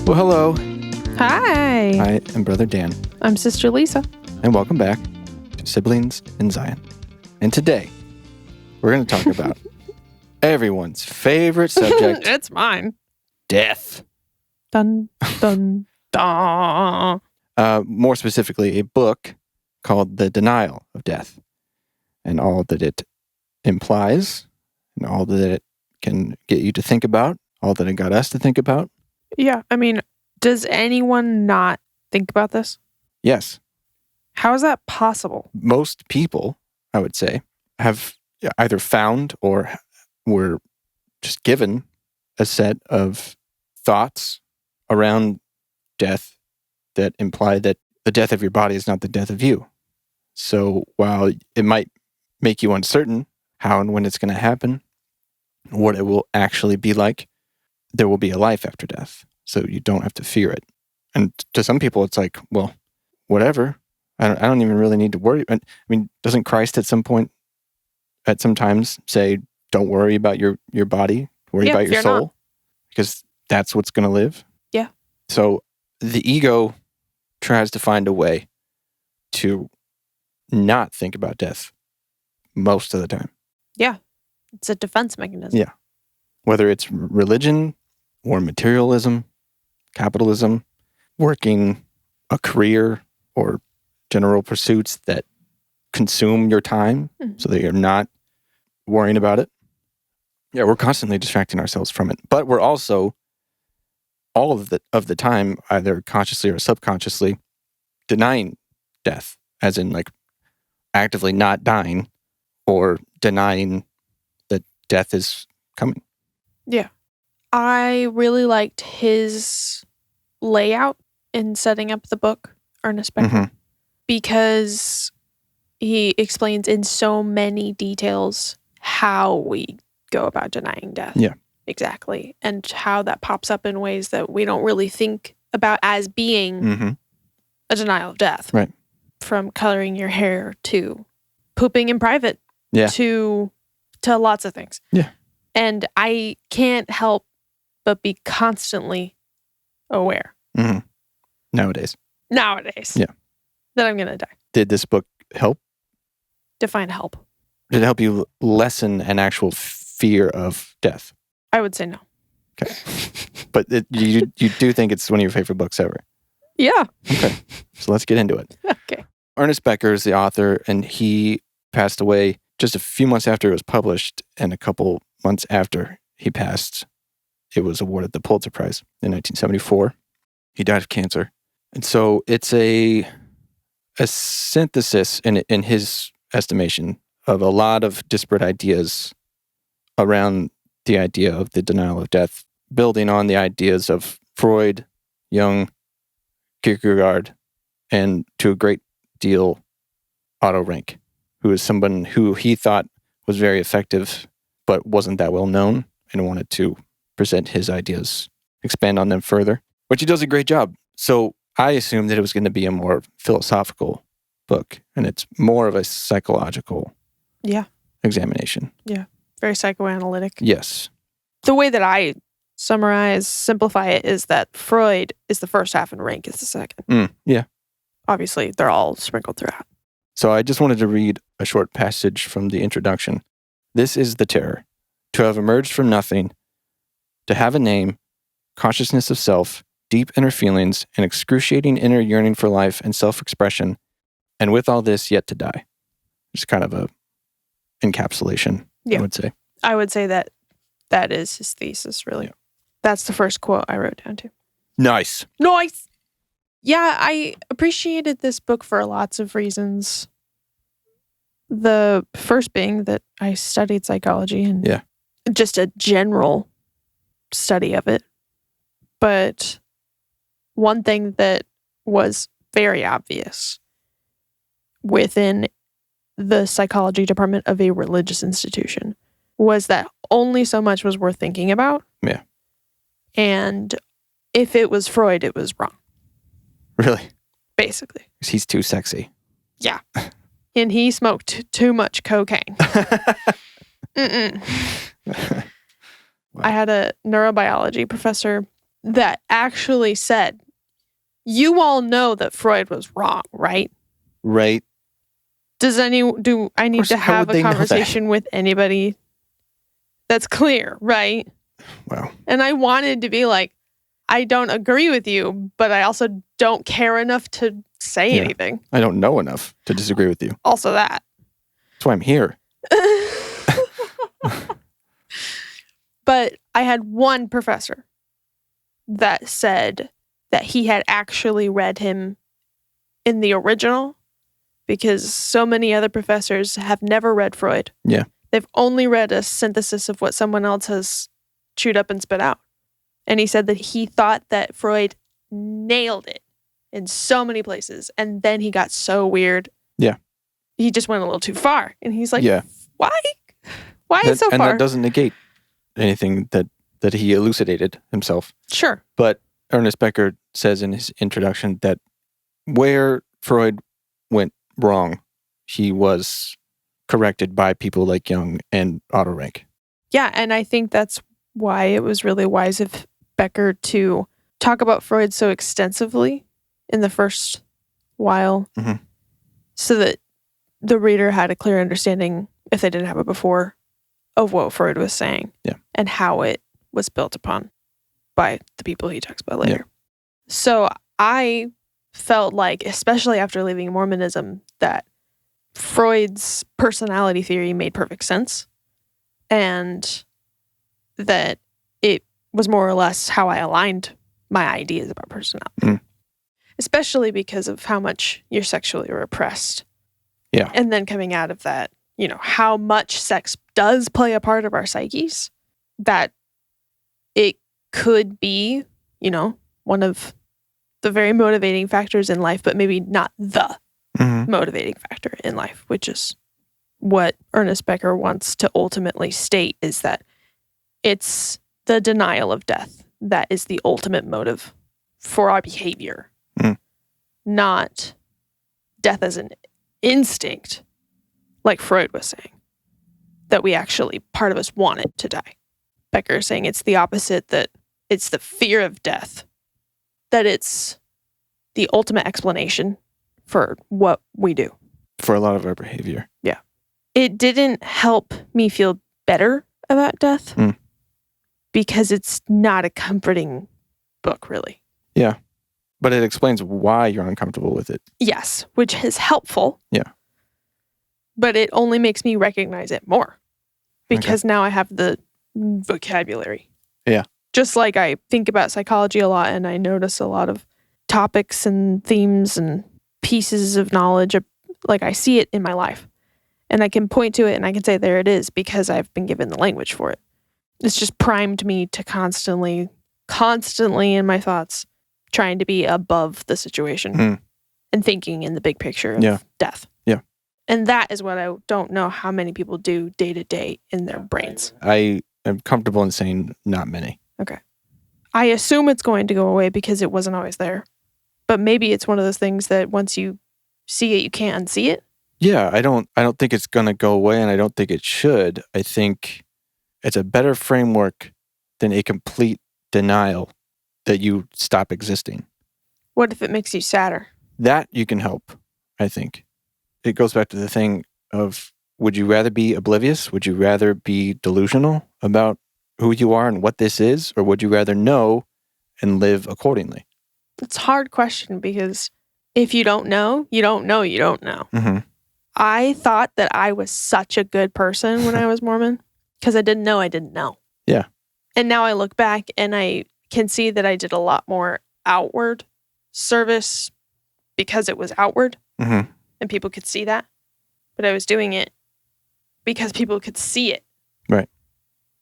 Well, hello. Hi. I am Brother Dan. I'm Sister Lisa. And welcome back to Siblings in Zion. And today, we're going to talk about everyone's favorite subject. It's mine. Death. Dun, dun, dun. More specifically, a book called The Denial of Death. And all that it implies, and all that it can get you to think about, all that it got us to think about. Yeah, I mean, does anyone not think about this? Yes. How is that possible? Most people, I would say, have either found or were just given a set of thoughts around death that imply that the death of your body is not the death of you. So while it might make you uncertain how and when it's going to happen, what it will actually be like, there will be a life after death. So you don't have to fear it. And to some people, it's like, well, whatever. I don't even really need to worry. I mean, doesn't Christ at some point, at some times, say, don't worry about your body, worry about your soul? Not. Because that's what's going to live? Yeah. So the ego tries to find a way to not think about death most of the time. Yeah. It's a defense mechanism. Yeah. Whether it's religion or materialism, capitalism, working a career or general pursuits that consume your time so that you're not worrying about it. Yeah, we're constantly distracting ourselves from it. But we're also, all of the time, either consciously or subconsciously, denying death, as in like actively not dying or denying that death is coming. Yeah. I really liked his layout in setting up the book, Ernest Becker, because he explains in so many details how we go about denying death. Yeah. Exactly. And how that pops up in ways that we don't really think about as being a denial of death. Right. From coloring your hair to pooping in private to lots of things. Yeah. And I can't help but be constantly aware. Nowadays. Yeah. That I'm going to die. Did this book help? Define help. Did it help you lessen an actual fear of death? I would say no. Okay. But you do think it's one of your favorite books ever? Yeah. Okay. So let's get into it. Okay. Ernest Becker is the author, and he passed away just a few months after it was published, and a couple months after he passed, it was awarded the Pulitzer Prize in 1974. He died of cancer. And so it's a synthesis, in his estimation, of a lot of disparate ideas around the idea of the denial of death, building on the ideas of Freud, Jung, Kierkegaard, and to a great deal, Otto Rank, who is someone who he thought was very effective, but wasn't that well known, and wanted to present his ideas, expand on them further, which he does a great job. So I assumed that it was going to be a more philosophical book, and it's more of a psychological examination. Yeah. Very psychoanalytic. Yes. The way that I simplify it, is that Freud is the first half and Rank is the second. Yeah. Obviously, they're all sprinkled throughout. So I just wanted to read a short passage from the introduction. This is the terror: to have emerged from nothing, to have a name, consciousness of self, deep inner feelings, an excruciating inner yearning for life and self-expression, and with all this, yet to die. Just kind of a encapsulation, I would say. I would say that is his thesis, really. Yeah. That's the first quote I wrote down, too. Nice. Yeah, I appreciated this book for lots of reasons. The first being that I studied psychology and just a general study of it. But one thing that was very obvious within the psychology department of a religious institution was that only so much was worth thinking about. Yeah. And if it was Freud, it was wrong. Really? Basically. He's too sexy. Yeah. And he smoked too much cocaine. Wow. I had a neurobiology professor that actually said, you all know that Freud was wrong, right? Right. Do I need to have a conversation with anybody that's clear, right? Wow. And I wanted to be like, I don't agree with you, but I also don't care enough to say anything. I don't know enough to disagree with you. Also that. That's why I'm here. But I had one professor that said that he had actually read him in the original, because so many other professors have never read Freud. Yeah. They've only read a synthesis of what someone else has chewed up and spit out. And he said that he thought that Freud nailed it in so many places. And then he got so weird. Yeah. He just went a little too far. And he's like, yeah. Why? Why so far? And that doesn't negate anything that he elucidated himself. Sure. But Ernest Becker says in his introduction that where Freud went wrong, he was corrected by people like Jung and Otto Rank. Yeah, and I think that's why it was really wise of Becker to talk about Freud so extensively in the first while, so that the reader had a clear understanding, if they didn't have it before, of what Freud was saying and how it was built upon by the people he talks about later. Yeah. So I felt like, especially after leaving Mormonism, that Freud's personality theory made perfect sense, and that it was more or less how I aligned my ideas about personality, especially because of how much you're sexually repressed. Yeah. And then coming out of that, how much sex does play a part of our psyches, that it could be, one of the very motivating factors in life, but maybe not the motivating factor in life, which is what Ernest Becker wants to ultimately state, is that it's the denial of death that is the ultimate motive for our behavior, not death as an instinct, like Freud was saying, that we actually, part of us want it to die. Becker is saying it's the opposite, that it's the fear of death, that it's the ultimate explanation for what we do. For a lot of our behavior. Yeah. It didn't help me feel better about death because it's not a comforting book, really. Yeah. But it explains why you're uncomfortable with it. Yes, which is helpful. Yeah. But it only makes me recognize it more because now I have the vocabulary. Yeah. Just like I think about psychology a lot, and I notice a lot of topics and themes and pieces of knowledge, like I see it in my life. And I can point to it and I can say, there it is, because I've been given the language for it. It's just primed me to constantly in my thoughts, trying to be above the situation and thinking in the big picture of death. Yeah. And that is what I don't know how many people do day to day in their brains. I am comfortable in saying not many. Okay. I assume it's going to go away because it wasn't always there. But maybe it's one of those things that once you see it, you can't unsee it. Yeah, I don't think it's going to go away, and I don't think it should. I think it's a better framework than a complete denial that you stop existing. What if it makes you sadder? That you can help, I think. It goes back to the thing of, would you rather be oblivious? Would you rather be delusional about who you are and what this is? Or would you rather know and live accordingly? It's a hard question, because if you don't know, you don't know, you don't know. I thought that I was such a good person when I was Mormon because I didn't know. Yeah. And now I look back and I can see that I did a lot more outward service because it was outward and people could see that. But I was doing it because people could see it. Right.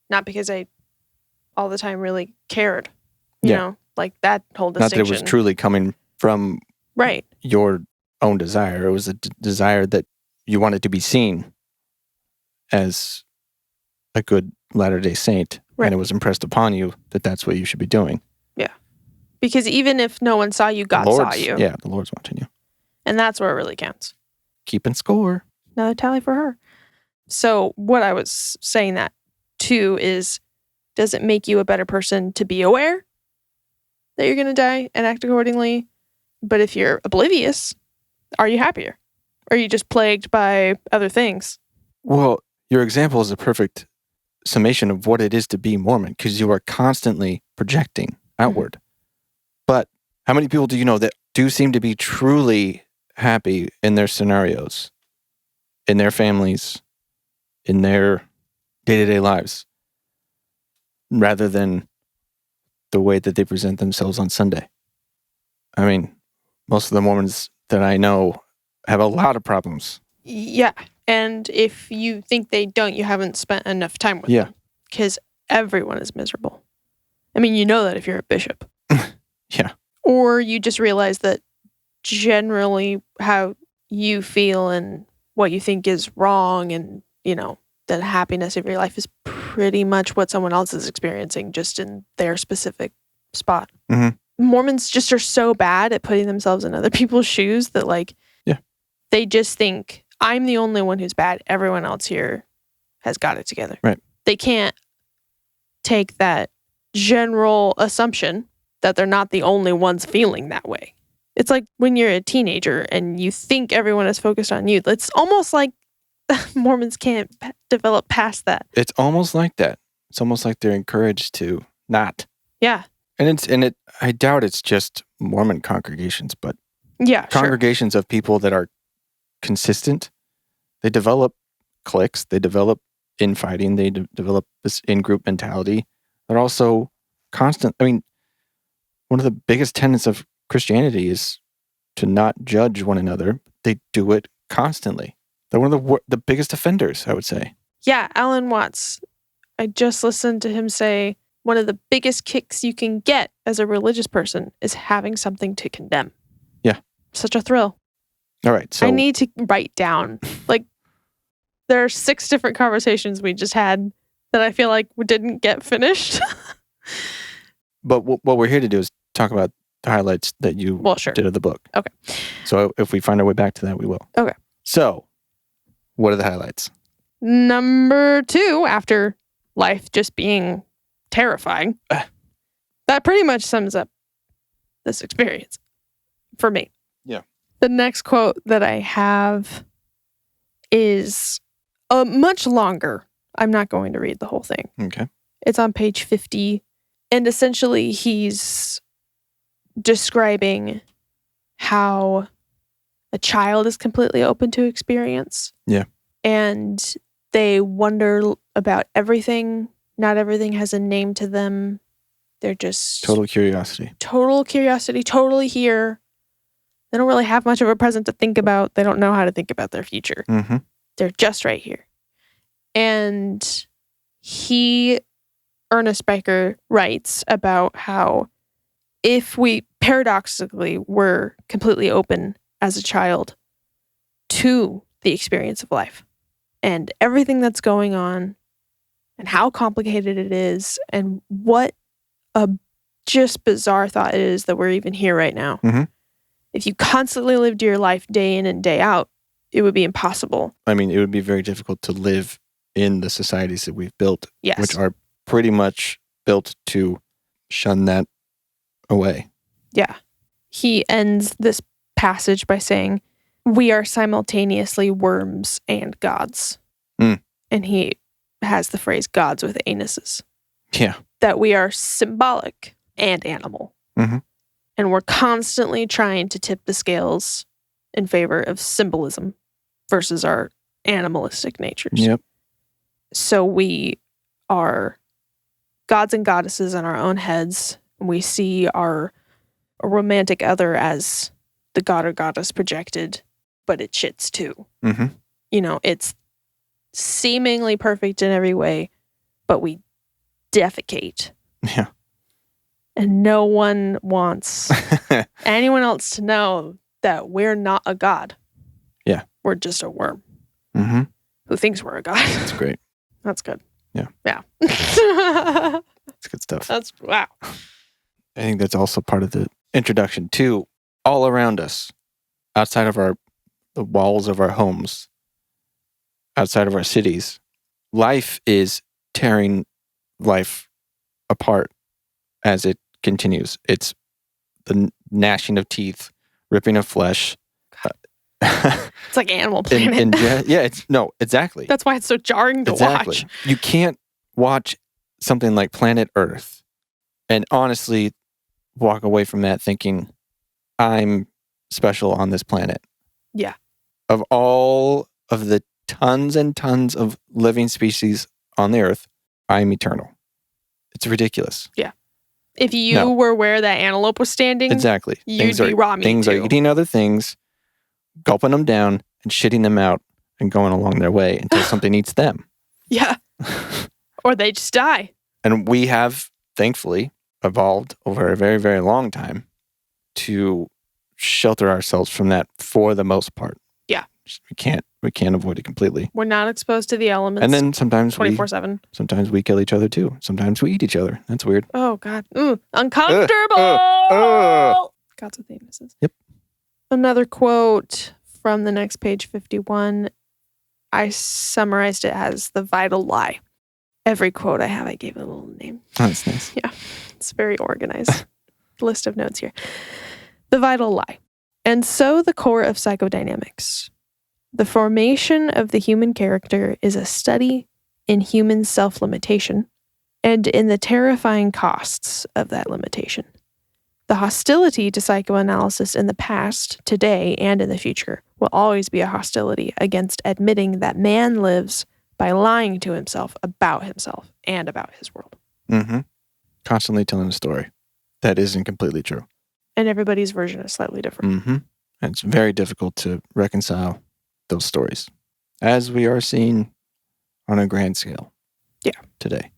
Not because I all the time really cared. You know, like that whole distinction. Not that it was truly coming from your own desire. It was a desire that you wanted to be seen as a good Latter-day Saint. Right. And it was impressed upon you that that's what you should be doing. Yeah. Because even if no one saw you, God saw you. Yeah, the Lord's watching you. And that's where it really counts. Keeping score. Another tally for her. So what I was saying that too is, does it make you a better person to be aware? that you're going to die and act accordingly. But if you're oblivious, are you happier? Or are you just plagued by other things? Well, your example is a perfect summation of what it is to be Mormon, because you are constantly projecting outward. But how many people do you know that do seem to be truly happy in their scenarios, in their families, in their day-to-day lives, rather than the way that they present themselves on Sunday? I mean, most of the Mormons that I know have a lot of problems. Yeah. And if you think they don't, you haven't spent enough time with them. Because everyone is miserable. I mean, you know that if you're a bishop. Yeah. Or you just realize that generally how you feel and what you think is wrong and, you know, the happiness of your life is pretty much what someone else is experiencing just in their specific spot. Mm-hmm. Mormons just are so bad at putting themselves in other people's shoes that, like, they just think, I'm the only one who's bad. Everyone else here has got it together. Right. They can't take that general assumption that they're not the only ones feeling that way. It's like when you're a teenager and you think everyone is focused on you. It's almost like Mormons can't develop past that. It's almost like that. It's almost like they're encouraged to not. Yeah. And I doubt it's just Mormon congregations, but congregations of people that are consistent. They develop cliques. They develop infighting. They develop this in-group mentality. They're also constant. I mean, one of the biggest tenets of Christianity is to not judge one another. They do it constantly. They're one of the biggest offenders, I would say. Yeah, Alan Watts. I just listened to him say one of the biggest kicks you can get as a religious person is having something to condemn. Yeah. Such a thrill. All right. So I need to write down, like, there are 6 different conversations we just had that I feel like we didn't get finished. But what we're here to do is talk about the highlights that you did of the book. Okay. So if we find our way back to that, we will. Okay. So, what are the highlights? Number 2, after life just being terrifying, that pretty much sums up this experience for me. Yeah. The next quote that I have is much longer. I'm not going to read the whole thing. Okay. It's on page 50. And essentially, he's describing how a child is completely open to experience. Yeah. And they wonder about everything. Not everything has a name to them. They're just... Total curiosity, totally here. They don't really have much of a present to think about. They don't know how to think about their future. Mm-hmm. They're just right here. And Ernest Becker, writes about how if we paradoxically were completely open as a child to the experience of life and everything that's going on and how complicated it is and what a just bizarre thought it is that we're even here right now. Mm-hmm. If you constantly lived your life day in and day out, it would be impossible. I mean, it would be very difficult to live in the societies that we've built, yes, which are pretty much built to shun that away. Yeah. He ends this passage by saying, we are simultaneously worms and gods. Mm. And he has the phrase gods with anuses. Yeah. That we are symbolic and animal. Mm-hmm. And we're constantly trying to tip the scales in favor of symbolism versus our animalistic natures. Yep. So we are gods and goddesses in our own heads. And we see our romantic other as the god or goddess projected, but it shits too. Mm-hmm. You know, it's seemingly perfect in every way, but we defecate. Yeah. And no one wants anyone else to know that we're not a god. Yeah. We're just a worm. Mm-hmm. Who thinks we're a god. That's great. That's good. Yeah. Yeah. That's good stuff. That's, wow. I think that's also part of the introduction to all around us, outside of the walls of our homes, outside of our cities. Life is tearing life apart as it continues. It's the gnashing of teeth, ripping of flesh. It's like Animal Planet. Exactly. That's why it's so jarring to watch. You can't watch something like Planet Earth and honestly walk away from that thinking, I'm special on this planet. Yeah. Of all of the tons and tons of living species on the earth, I'm eternal. It's ridiculous. Yeah. If you were where that antelope was standing, exactly, you'd be raw meat Things too. are eating other things, gulping them down, and shitting them out, and going along their way until something eats them. Yeah. Or they just die. And we have, thankfully, evolved over a very, very long time to shelter ourselves from that for the most part. Yeah. We can't avoid it completely. We're not exposed to the elements. And then sometimes 24/7. Sometimes we kill each other too. Sometimes we eat each other. That's weird. Oh God. Uncomfortable. God's with anuses. Yep. Another quote from the next page, 51. I summarized it as the vital lie. Every quote I have, I gave it a little name. Oh, that's nice. Yeah. It's very organized. List of notes here. The vital lie. And so the core of psychodynamics. The formation of the human character is a study in human self-limitation and in the terrifying costs of that limitation. The hostility to psychoanalysis in the past, today, and in the future will always be a hostility against admitting that man lives by lying to himself and about his world. Mm-hmm. Constantly telling a story that isn't completely true. And everybody's version is slightly different. Mm-hmm. And it's very difficult to reconcile those stories, as we are seeing on a grand scale. Yeah. Today.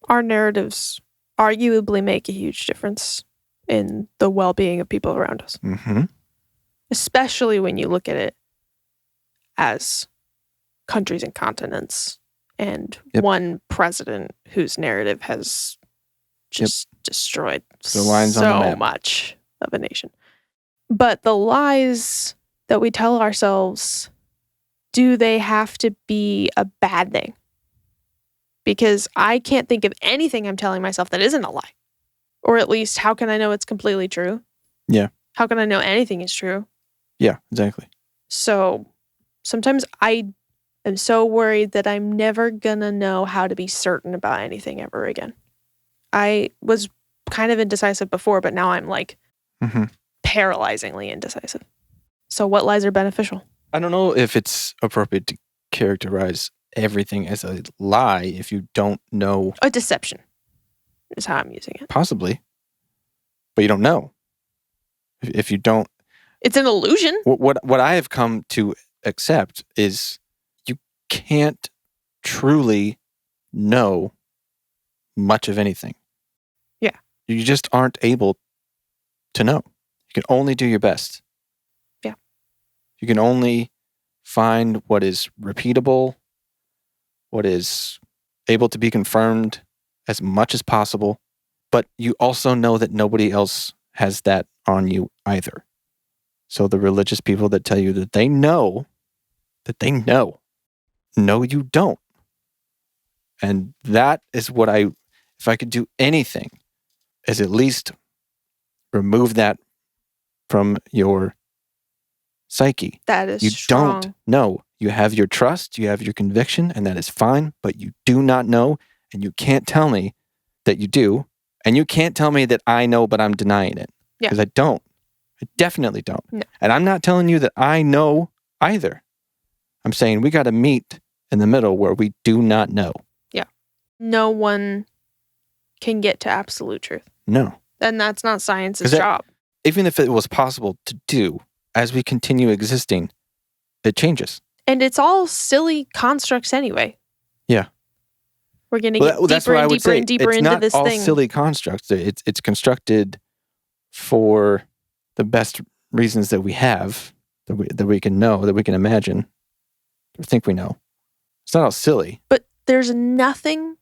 Our narratives arguably make a huge difference in the well-being of people around us. Mm-hmm. Especially when you look at it as countries and continents and one president whose narrative has just destroyed the lines on the map. Much of a nation. But the lies that we tell ourselves, do they have to be a bad thing? Because I can't think of anything I'm telling myself that isn't a lie. Or at least, how can I know it's completely true? Yeah. How can I know anything is true? Yeah, exactly. So sometimes I am so worried that I'm never gonna know how to be certain about anything ever again. I was kind of indecisive before, but now I'm like paralyzingly indecisive. So what lies are beneficial? I don't know if it's appropriate to characterize everything as a lie if you don't know. A deception is how I'm using it. Possibly. But you don't know. If you don't. It's an illusion. What I have come to accept is you can't truly know much of anything. Yeah. You just aren't able to know. You can only do your best. Yeah. You can only find what is repeatable, what is able to be confirmed as much as possible. But you also know that nobody else has that on you either. So the religious people that tell you that they know, no, you don't. And that is what if I could do anything, is at least remove that from your psyche. That is you strong. Don't know. You have your trust, you have your conviction, and that is fine, but you do not know, and you can't tell me that you do, and you can't tell me that I know, but I'm denying it. Yeah. Because I don't. I definitely don't. No. And I'm not telling you that I know either. I'm saying we got to meet in the middle where we do not know. Yeah. No one can get to absolute truth. No. And that's not science's job. Even if it was possible to do, as we continue existing, it changes. And it's all silly constructs anyway. Yeah. We're going to get deeper and deeper and deeper into this thing. It's not all silly constructs. It's constructed for the best reasons that we have, that we can know, that we can imagine, or think we know. It's not all silly. But there's nothing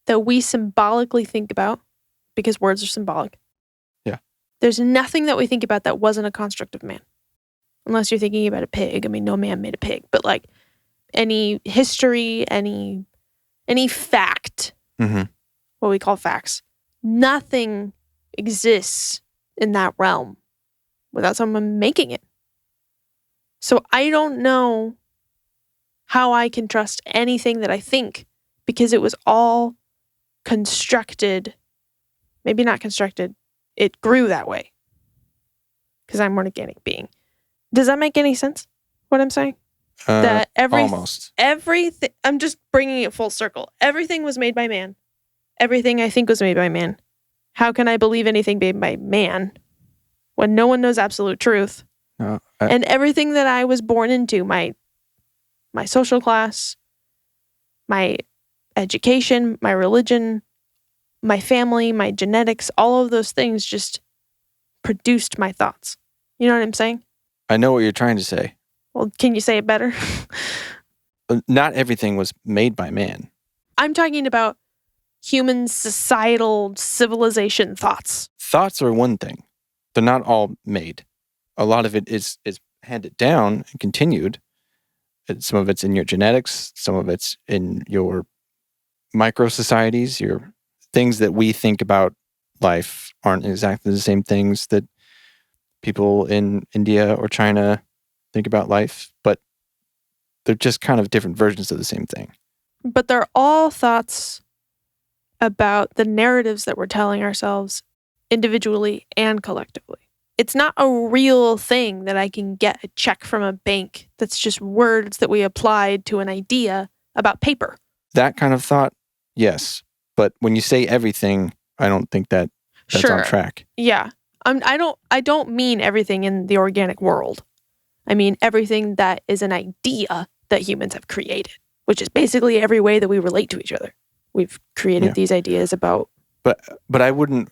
that we symbolically think about, because words are symbolic. Yeah. There's nothing that we think about that wasn't a construct of man. Unless you're thinking about a pig. I mean, no man made a pig. But like any history, any fact, what we call facts, nothing exists in that realm without someone making it. So I don't know how I can trust anything that I think because it was all constructed. Maybe not constructed. It grew that way because I'm an organic being. Does that make any sense, what I'm saying? That almost. Everything, I'm just bringing it full circle. Everything was made by man. Everything I think was made by man. How can I believe anything made by man when no one knows absolute truth? And everything that I was born into, my social class, my education, my religion, my family, my genetics, all of those things just produced my thoughts. You know what I'm saying? I know what you're trying to say. Well, can you say it better? Not everything was made by man. I'm talking about human societal civilization thoughts. Thoughts are one thing. They're not all made. A lot of it is handed down and continued. Some of it's in your genetics. Some of it's in your micro-societies. Your things that we think about life aren't exactly the same things that people in India or China think about life, but they're just kind of different versions of the same thing. But they're all thoughts about the narratives that we're telling ourselves individually and collectively. It's not a real thing that I can get a check from a bank that's just words that we applied to an idea about paper. That kind of thought, yes. But when you say everything, I don't think that's sure. on track. Yeah. I don't mean everything in the organic world. I mean everything that is an idea that humans have created, which is basically every way that we relate to each other. We've created these ideas about... But I wouldn't...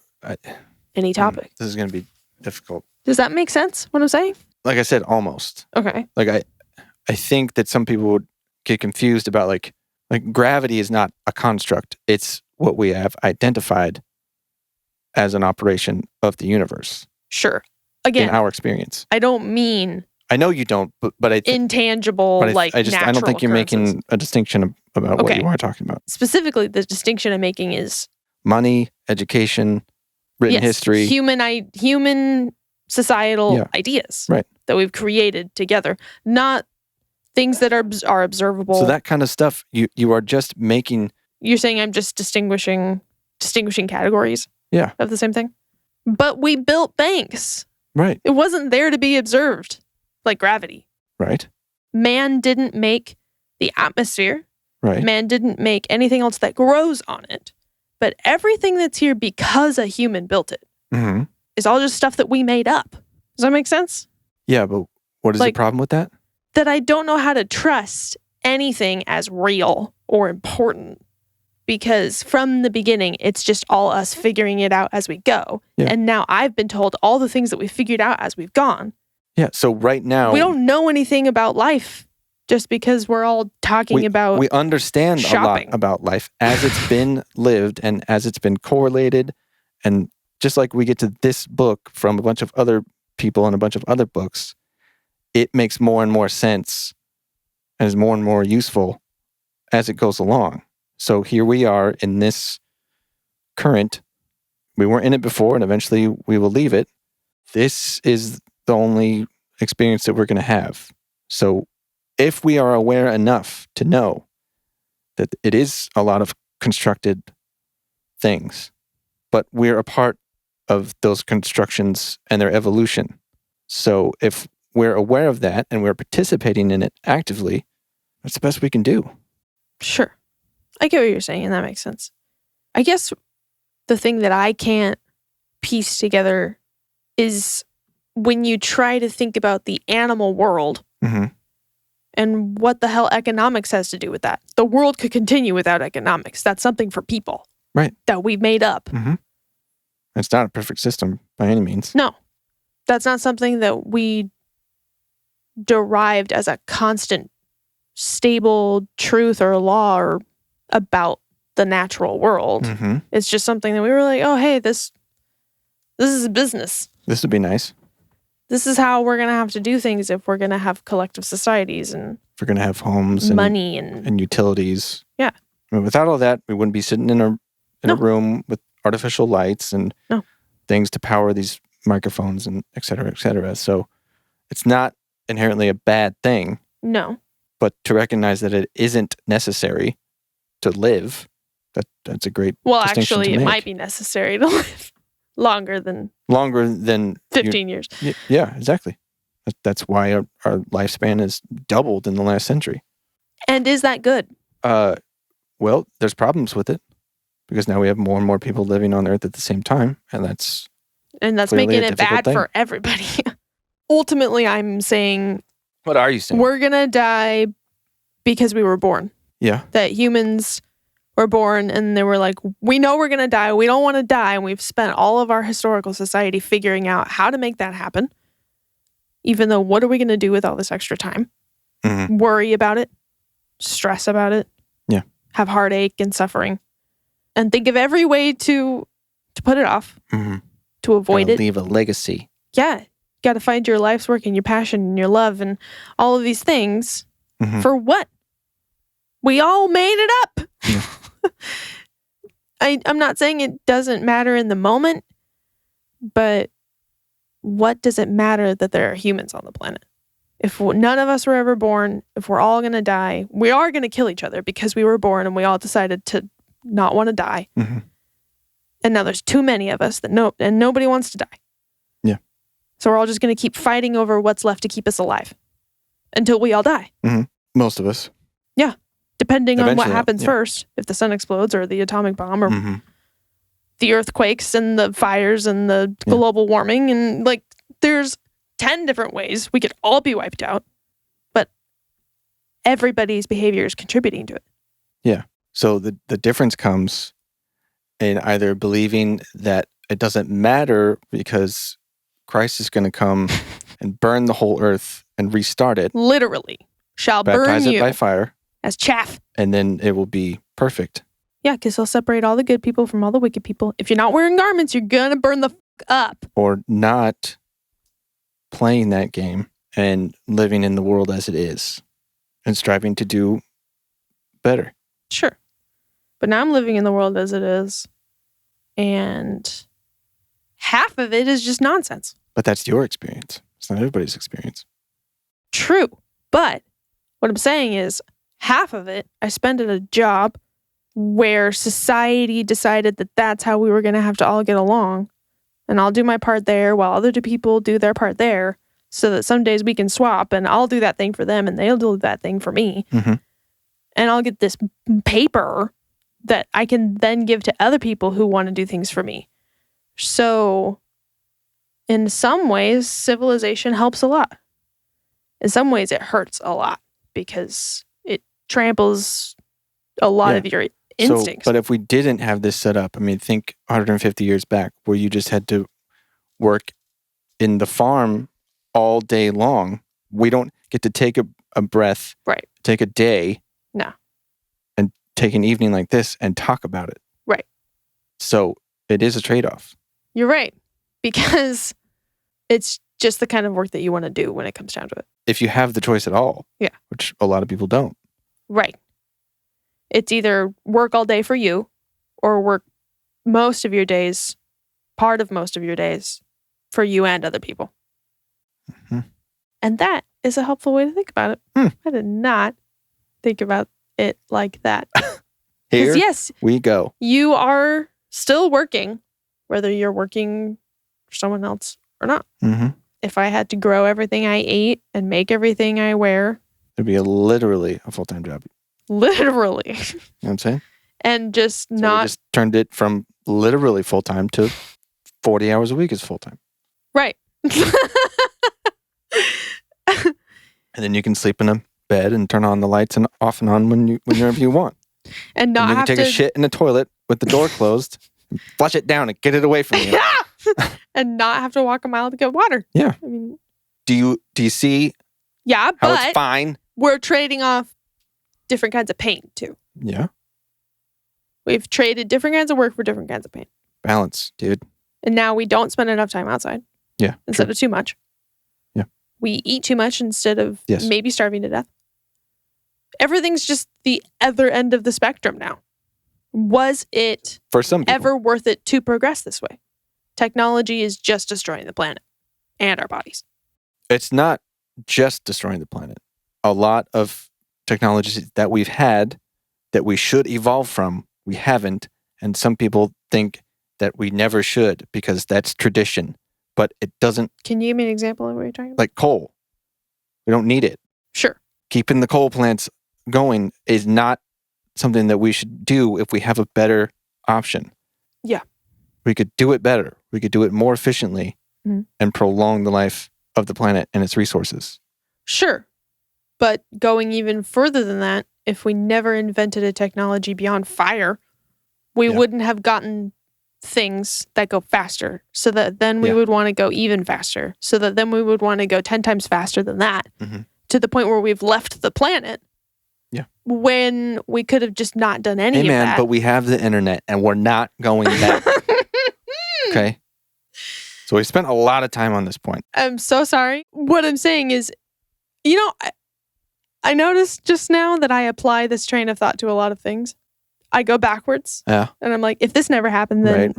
any topic. This is going to be difficult. Does that make sense, what I'm saying? Like I said, almost. Okay. Like I think that some people would get confused about like gravity is not a construct. It's what we have identified as an operation of the universe. Sure. Again, in our experience. I don't mean... I know you don't, but I intangible, like natural I don't think you're occurrences. making a distinction about what you are talking about. Specifically, the distinction I'm making is... money, education, written history. Human societal ideas that we've created together. Not things that are observable. So that kind of stuff, you are just making... You're saying I'm just distinguishing categories of the same thing? But we built banks. Right. It wasn't there to be observed, like gravity. Right. Man didn't make the atmosphere. Right. Man didn't make anything else that grows on it. But everything that's here because a human built it is all just stuff that we made up. Does that make sense? Yeah, but what is the problem with that? That I don't know how to trust anything as real or important. Because from the beginning, it's just all us figuring it out as we go. Yeah. And now I've been told all the things that we figured out as we've gone. Yeah, so right now... we don't know anything about life just because we're all talking about we understand shopping. A lot about life as it's been lived and as it's been correlated. And just like we get to this book from a bunch of other people and a bunch of other books, it makes more and more sense and is more and more useful as it goes along. So here we are in this current. We weren't in it before, and eventually we will leave it. This is the only experience that we're going to have. So if we are aware enough to know that it is a lot of constructed things, but we're a part of those constructions and their evolution. So if we're aware of that and we're participating in it actively, that's the best we can do. Sure. I get what you're saying, and that makes sense. I guess the thing that I can't piece together is when you try to think about the animal world and what the hell economics has to do with that. The world could continue without economics. That's something for people. Right. That we made up. It's not a perfect system by any means. No. That's not something that we derived as a constant, stable truth or law or about the natural world. It's just something that we were like, oh, hey, this is a business. This would be nice. This is how we're going to have to do things if we're going to have collective societies and if we're going to have homes and money and utilities. Yeah. I mean, without all that, we wouldn't be sitting in a room with artificial lights and things to power these microphones and et cetera, et cetera. So it's not inherently a bad thing. No. But to recognize that it isn't necessary to live, that's a great distinction actually, to it make. might be necessary to live longer than 15 years. Yeah, exactly. That's why our lifespan is doubled in the last century. And is that good? Well, there's problems with it because now we have more and more people living on Earth at the same time, and that's making it bad for everybody. Ultimately, I'm saying... What are you saying? We're going to die because we were born. Yeah. That humans were born and they were like, we know we're going to die. We don't want to die. And we've spent all of our historical society figuring out how to make that happen. Even though, what are we going to do with all this extra time? Mm-hmm. Worry about it. Stress about it. Yeah. Have heartache and suffering. And think of every way to put it off. Mm-hmm. To avoid it. Leave a legacy. Yeah. Got to find your life's work and your passion and your love and all of these things. Mm-hmm. For what? We all made it up. Yeah. I'm not saying it doesn't matter in the moment, but what does it matter that there are humans on the planet? If none of us were ever born, if we're all going to die, we are going to kill each other because we were born and we all decided to not want to die. Mm-hmm. And now there's too many of us and nobody wants to die. Yeah. So we're all just going to keep fighting over what's left to keep us alive until we all die. Mm-hmm. Most of us. Yeah. Depending on what Eventually, happens first. If the sun explodes or the atomic bomb or mm-hmm. the earthquakes and the fires and the global warming. And like, there's 10 different ways we could all be wiped out. But everybody's behavior is contributing to it. Yeah. So the difference comes in either believing that it doesn't matter because Christ is going to come and burn the whole earth and restart it. Literally. Shall baptize burn you it by fire. As chaff. And then it will be perfect. Yeah, because he'll separate all the good people from all the wicked people. If you're not wearing garments, you're going to burn the up. Or not playing that game and living in the world as it is and striving to do better. Sure. But now I'm living in the world as it is. And half of it is just nonsense. But that's your experience. It's not everybody's experience. True. But what I'm saying is half of it I spent at a job where society decided that that's how we were going to have to all get along. And I'll do my part there while other people do their part there so that some days we can swap and I'll do that thing for them and they'll do that thing for me. Mm-hmm. And I'll get this paper that I can then give to other people who want to do things for me. So in some ways, civilization helps a lot. In some ways, it hurts a lot because it tramples a lot of your instincts. But if we didn't have this set up, I mean, think 150 years back where you just had to work in the farm all day long. We don't get to take a breath, right? Take a day. No. And take an evening like this and talk about it. Right. So it is a trade-off. You're right. Because it's just the kind of work that you want to do when it comes down to it. If you have the choice at all. Yeah. Which a lot of people don't. Right. It's either work all day for you or work most of your days, part of most of your days, for you and other people. Mm-hmm. And that is a helpful way to think about it. I did not think about it like that. Here yes, we go. You are still working, whether you're working for someone else or not. Mm-hmm. If I had to grow everything I ate and make everything I wear. It'd be literally a full-time job. Literally. You know what I'm saying? And just so not... we just turned it from literally full-time to 40 hours a week is full-time. Right. And then you can sleep in a bed and turn on the lights and off and on whenever you want. And not and you can take a shit in the toilet with the door closed, and flush it down and get it away from you. And not have to walk a mile to get water. Yeah. I mean, do you see? Yeah, how but it's fine. We're trading off different kinds of pain too. Yeah. We've traded different kinds of work for different kinds of pain. Balance, dude. And now we don't spend enough time outside. Yeah. Instead of too much. Yeah. We eat too much instead of maybe starving to death. Everything's just the other end of the spectrum now. Was it for some people ever worth it to progress this way? technology is just destroying the planet and our bodies. It's not just destroying the planet. A lot of technologies that we've had that we should evolve from, we haven't. And some people think that we never should because that's tradition. But it doesn't. Can you give me an example of what you're talking about? Like coal. We don't need it. Sure. Keeping the coal plants going is not something that we should do if we have a better option. Yeah. We could do it better. We could do it more efficiently and prolong the life of the planet and its resources. Sure. But going even further than that, if we never invented a technology beyond fire, we wouldn't have gotten things that go faster, so that then we would want to go even faster, so that then we would want to go 10 times faster than that, to the point where we've left the planet when we could have just not done any of that. But we have the internet and we're not going back. Okay? So we spent a lot of time on this point. I'm so sorry. What I'm saying is, I noticed just now that I apply this train of thought to a lot of things. I go backwards. Yeah. And I'm like, if this never happened, then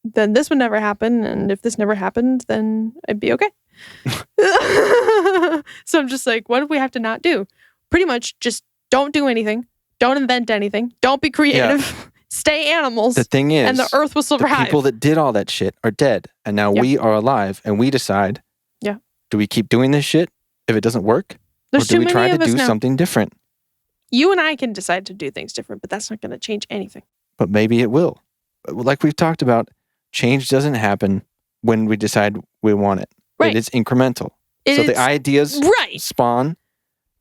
then this would never happen. And if this never happened, then I'd be okay. So I'm just like, what do we have to not do? Pretty much just don't do anything. Don't invent anything. Don't be creative. Yeah. Stay animals. The thing is, and the earth will survive. The people that did all that shit are dead. And now we are alive and we decide, do we keep doing this shit if it doesn't work? There's or do we try to do something different? You and I can decide to do things different, but that's not going to change anything. But maybe it will. Like we've talked about, change doesn't happen when we decide we want it. Right. It is incremental. So the ideas spawn,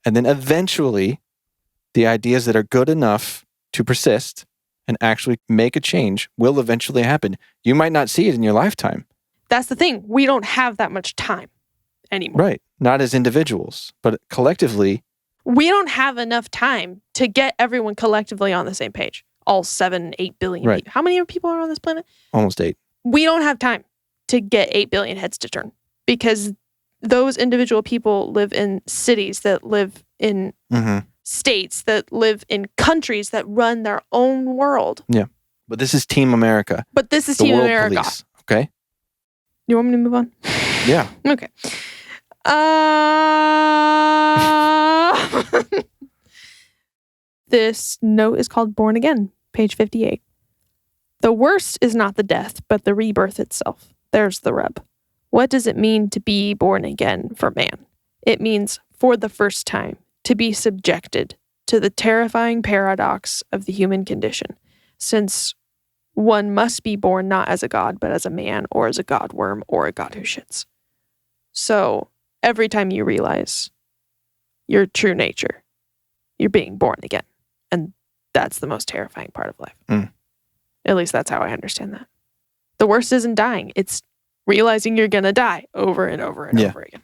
and then eventually the ideas that are good enough to persist and actually make a change will eventually happen. You might not see it in your lifetime. That's the thing. We don't have that much time anymore. Right. Not as individuals, but collectively. We don't have enough time to get everyone collectively on the same page. All 7-8 billion people. How many people are on this planet? Almost 8. We don't have time to get 8 billion heads to turn because those individual people live in cities, that live in states, that live in countries that run their own world. Yeah. But this is Team America. But this is Team America. Police, okay? You want me to move on? Yeah. Okay. This note is called Born Again, page 58. The worst is not the death, but the rebirth itself. There's the rub. What does it mean to be born again for man? It means, for the first time, to be subjected to the terrifying paradox of the human condition, since one must be born not as a god, but as a man, or as a god worm, or a god who shits. So, every time you realize your true nature, you're being born again. And that's the most terrifying part of life. At least that's how I understand that. The worst isn't dying. It's realizing you're going to die over and over and over again.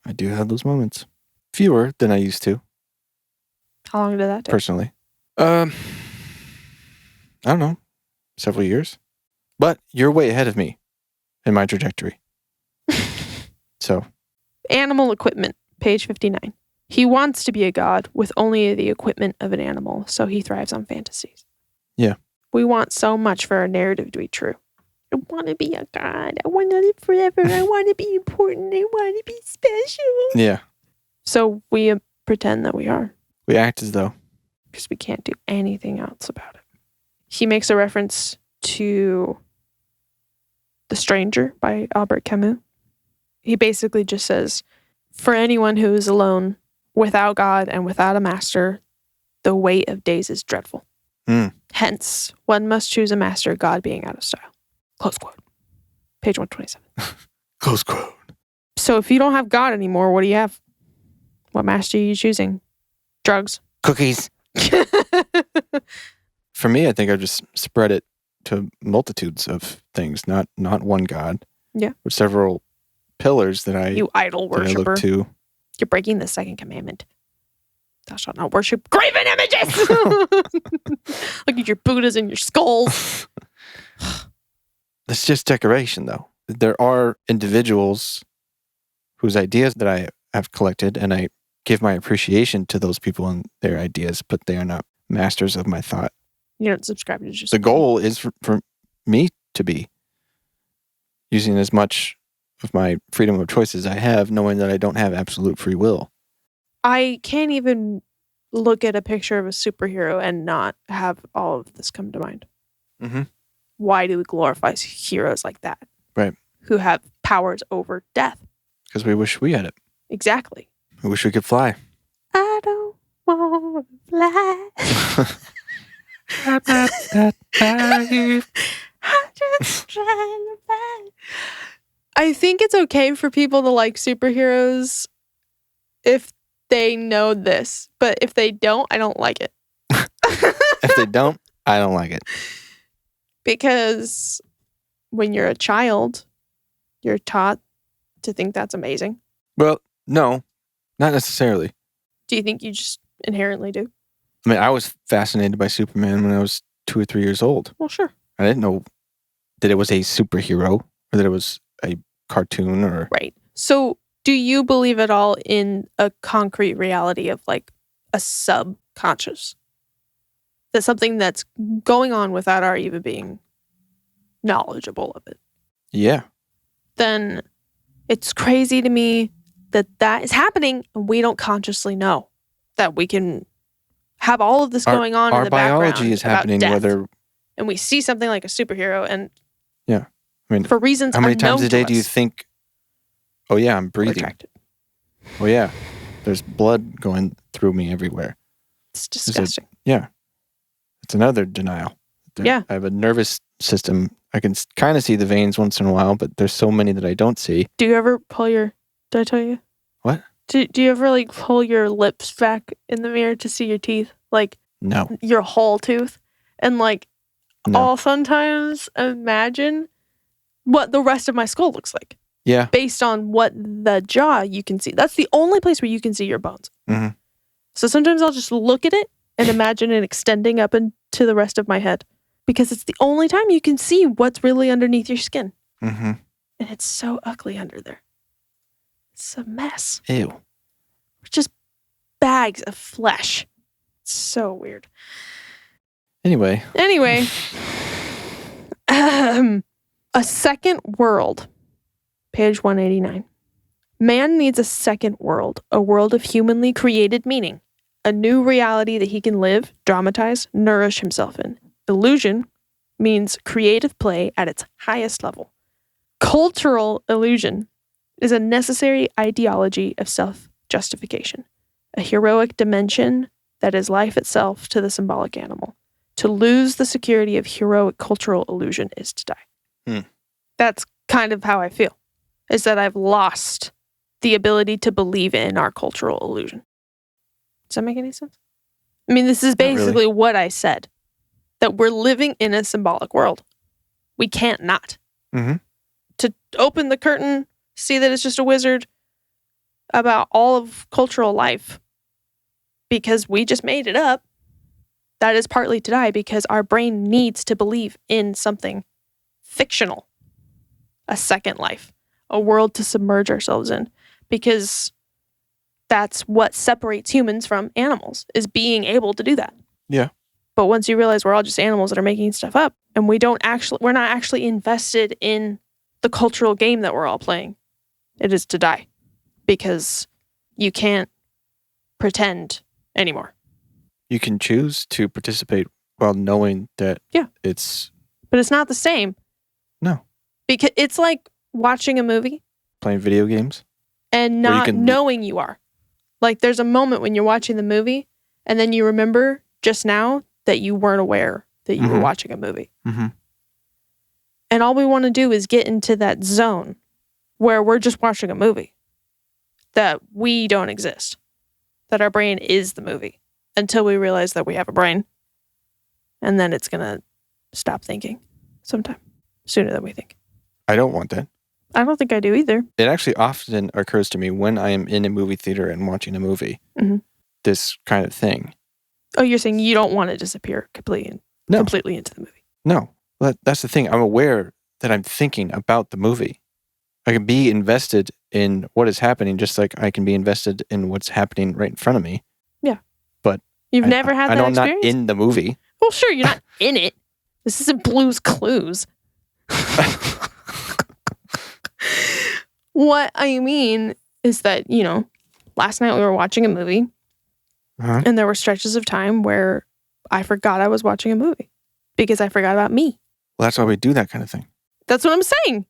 I do have those moments. Fewer than I used to. How long did that take? Personally. I don't know. Several years. But you're way ahead of me in my trajectory. So. Animal equipment, page 59. He wants to be a god with only the equipment of an animal, so he thrives on fantasies. Yeah. We want so much for our narrative to be true. I want to be a god. I want to live forever. I want to be important. I want to be special. Yeah. So we pretend that we are. We act as though. Because we can't do anything else about it. He makes a reference to The Stranger by Albert Camus. He basically just says, for anyone who is alone, without God and without a master, the weight of days is dreadful. Hence, one must choose a master, God being out of style. Close quote. Page 127. Close quote. So if you don't have God anymore, what do you have? What master are you choosing? Drugs? Cookies. For me, I think I've just spread it to multitudes of things, not one God. Yeah. With several pillars that I You idol worshiper. Look to. You're breaking the second commandment. Thou shalt not worship graven images. Look at your Buddhas and your skulls. That's just decoration, though. There are individuals whose ideas that I have collected, and I give my appreciation to those people and their ideas, but they are not masters of my thought. You don't subscribe to just the goal is for me to be. using as much of my freedom of choice as I have, knowing that I don't have absolute free will. I can't even look at a picture of a superhero and not have all of this come to mind. Mm-hmm. Why do we glorify heroes like that? Right. Who have powers over death? Because we wish we had it. Exactly. We wish we could fly. I don't want to fly. I'm just trying to fly. I think it's okay for people to like superheroes if they know this. But if they don't, I don't like it. If they don't, I don't like it. Because when you're a child, you're taught to think that's amazing. Well, no, not necessarily. Do you think you just inherently do? I mean, I was fascinated by Superman when I was 2 or 3 years old. Well, sure. I didn't know that it was a superhero or that it was a cartoon or... Right. So do you believe at all in a concrete reality of like a subconscious? That's something that's going on without our even being knowledgeable of it. Yeah. Then it's crazy to me that that is happening and we don't consciously know that we can have all of this going on in the background. Our biology is happening death, whether... And we see something like a superhero and... Yeah. I mean, for reasons how many times a day do you us, think, oh yeah, I'm breathing. Oh yeah, there's blood going through me everywhere. It's disgusting. It's another denial. Yeah. I have a nervous system. I can kind of see the veins once in a while, but there's so many that I don't see. Do you ever pull your... Did I tell you? What? Do you ever like pull your lips back in the mirror to see your teeth? Like... No. Your whole tooth? And like... No. I'll sometimes imagine what the rest of my skull looks like. Yeah. Based on what the jaw you can see. That's the only place where you can see your bones. Mm-hmm. So sometimes I'll just look at it and imagine it extending up into the rest of my head. Because it's the only time you can see what's really underneath your skin. Mm-hmm. And it's so ugly under there. It's a mess. Ew. Just bags of flesh. It's so weird. Anyway. A second world. Page 189. Man needs a second world, a world of humanly created meaning, a new reality that he can live, dramatize, nourish himself in. Illusion means creative play at its highest level. Cultural illusion is a necessary ideology of self-justification, a heroic dimension that is life itself to the symbolic animal. To lose the security of heroic cultural illusion is to die. That's kind of how I feel, is that I've lost the ability to believe in our cultural illusion. Does that make any sense? I mean, this is basically what I said, that we're living in a symbolic world. We can't not. Mm-hmm. To open the curtain, see that it's just a wizard about all of cultural life because we just made it up. That is partly to die because our brain needs to believe in something fictional. A second life. A world to submerge ourselves in. Because that's what separates humans from animals, is being able to do that. Yeah. But once you realize we're all just animals that are making stuff up, and we're not actually invested in the cultural game that we're all playing, it is to die. Because you can't pretend anymore. You can choose to participate while knowing that it's... But it's not the same. No. Because it's like watching a movie. Playing video games. And not knowing you are. Like there's a moment when you're watching the movie and then you remember just now that you weren't aware that you were watching a movie. Mm-hmm. And all we want to do is get into that zone where we're just watching a movie. That we don't exist. That our brain is the movie. Until we realize that we have a brain. And then it's going to stop thinking sometime. Sooner than we think. I don't want that. I don't think I do either. It actually often occurs to me when I am in a movie theater and watching a movie. Mm-hmm. This kind of thing. Oh, you're saying you don't want to disappear completely into the movie? No. That's the thing. I'm aware that I'm thinking about the movie. I can be invested in what is happening just like I can be invested in what's happening right in front of me. Yeah. But You've never had that experience? I know I'm not in the movie. Well, sure, you're not in it. This isn't Blue's Clues. What I mean is that, last night we were watching a movie and there were stretches of time where I forgot I was watching a movie because I forgot about me. Well, that's why we do that kind of thing. That's what I'm saying.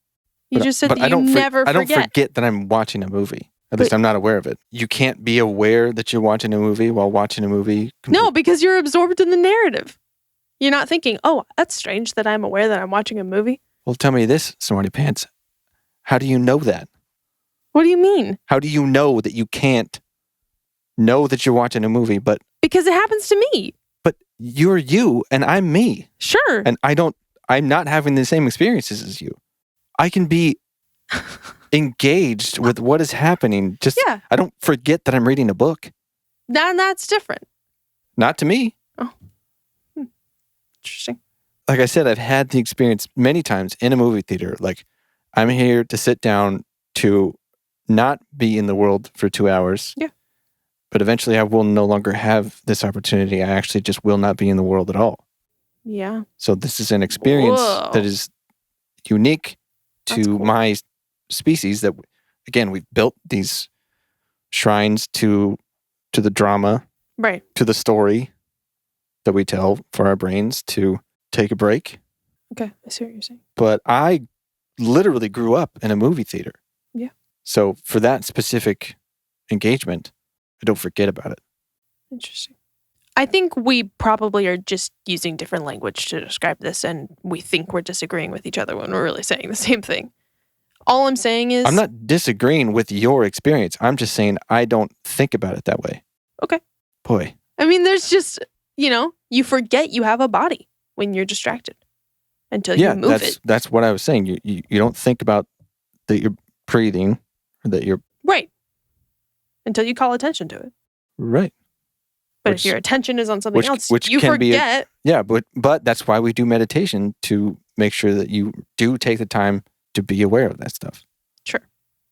You just said that you never forget. I don't forget that I'm watching a movie. At least I'm not aware of it. You can't be aware that you're watching a movie while watching a movie. No, because you're absorbed in the narrative. You're not thinking, oh, that's strange that I'm aware that I'm watching a movie. Well, tell me this, Smarty Pants. How do you know that? What do you mean? How do you know that you can't know that you're watching a movie, but... Because it happens to me. But you're you and I'm me. Sure. And I'm not having the same experiences as you. I can be engaged with what is happening. I don't forget that I'm reading a book. That's different. Not to me. Oh. Interesting. Like I said, I've had the experience many times in a movie theater. Like, I'm here to sit down to not be in the world for 2 hours. Yeah. But eventually I will no longer have this opportunity. I actually just will not be in the world at all. Yeah. So this is an experience that is unique to my species that, again, we've built these shrines to the drama, right? To the story that we tell for our brains to take a break. Okay, I see what you're saying. But I literally grew up in a movie theater. Yeah. So for that specific engagement, I don't forget about it. Interesting. I think we probably are just using different language to describe this, and we think we're disagreeing with each other when we're really saying the same thing. All I'm saying is... I'm not disagreeing with your experience. I'm just saying I don't think about it that way. Okay. Boy. I mean, there's just, you forget you have a body when you're distracted until you move it. That's what I was saying. You don't think about that you're breathing or that you're... Right. Until you call attention to it. Right. But if your attention is on something else, you forget. But that's why we do meditation, to make sure that you do take the time to be aware of that stuff. Sure.